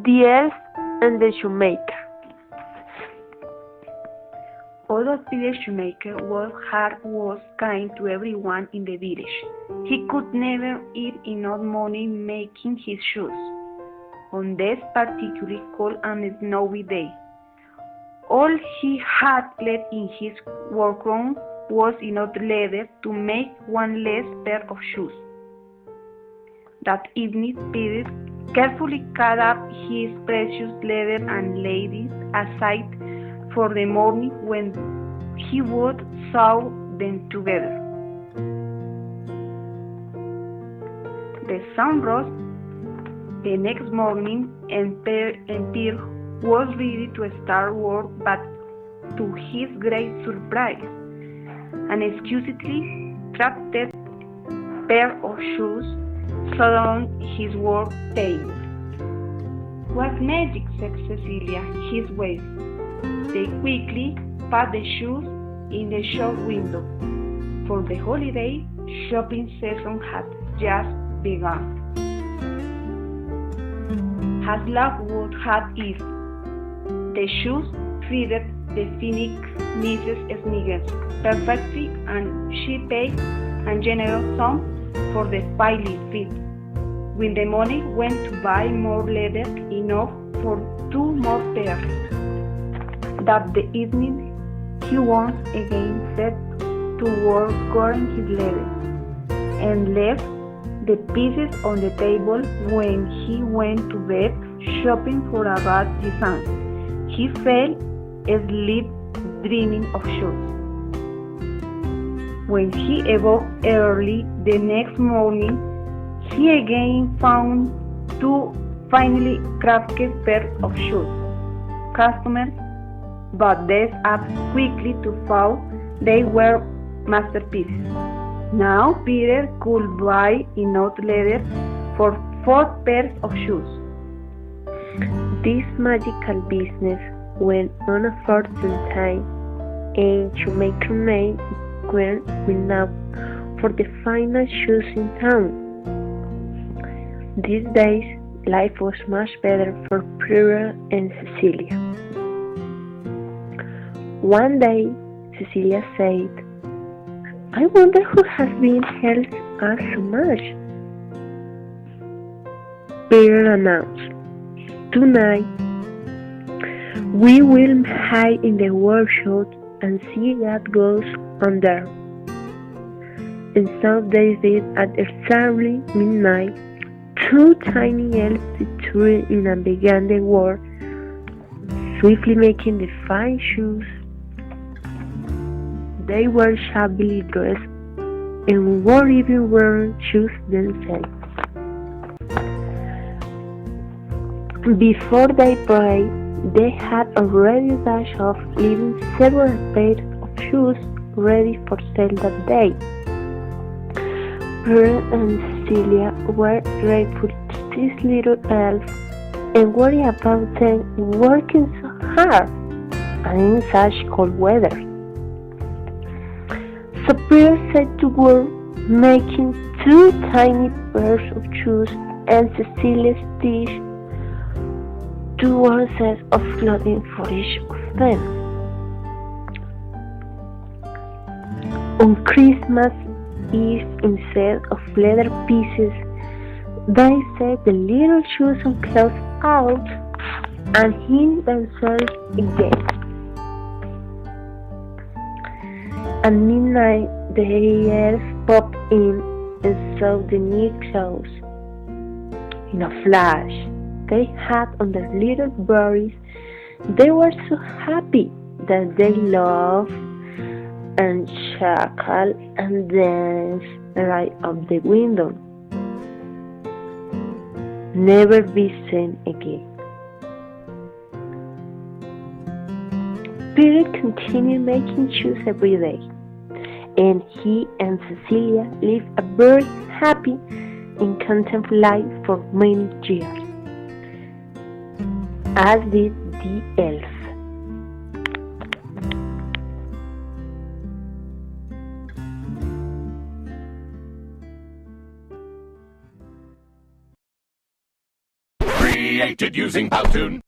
The Elf and the Shoemaker. Although Peter Shoemaker was kind to everyone in the village, he could never eat enough money making his shoes. On this particularly cold and snowy day, all he had left in his workroom was enough leather to make one less pair of shoes. That evening, Peter carefully cut up his precious leather and laid it aside for the morning when he would sew them together. The sun rose the next morning and Peter was ready to start work, but to his great surprise, an exquisitely crafted pair of shoes stood on his work table. "What magic," said Cecilia, his wife. They quickly put the shoes in the shop window, for the holiday shopping season had just begun. As luck would have it, the shoes fitted the Phoenix Mrs. Sniggers perfectly, and she paid a generous sum for the fine fit. When the money went to buy more leather, enough for 2 more pairs. That the evening he once again set to work cutting his leather, and left the pieces on the table when he went to bed, shopping for a bad design. He fell asleep dreaming of shoes. When he awoke early the next morning, he again found 2 finely crafted pairs of shoes. Customers bought these up quickly to find they were masterpieces. Now Peter could buy enough leather for 4 pairs of shoes. This magical business went on for some time, and Shoemaker made were renowned for the finest shoes in town. These days, life was much better for Peter and Cecilia. One day, Cecilia said, "I wonder who has been helping us so much." Peter announced, "Tonight, we will hide in the workshop and see what goes on there." And so they did. At exactly midnight, 2 tiny elves retreated in and began the work, swiftly making the fine shoes. They were shabbily dressed and were even wearing shoes themselves. Before they prayed, they had already dashed off, leaving several pairs of shoes ready for sale that day. Peter and Cecilia were grateful to these little elves and worried about them working so hard and in such cold weather. So Peter set to work making 2 tiny pairs of shoes, and Cecilia stitched 2 sets of clothing for each of them. On Christmas Eve, instead of leather pieces, they set the little shoes and clothes out and hid themselves again. At midnight, the elves popped in and saw the new clothes. In a flash, they had on their little bodies. They were so happy that they laughed and chuckled and danced right up the window, never be seen again. Peter continued making shoes every day, and he and Cecilia lived a very happy and content life for many years, as did the elf. created using Powtoon.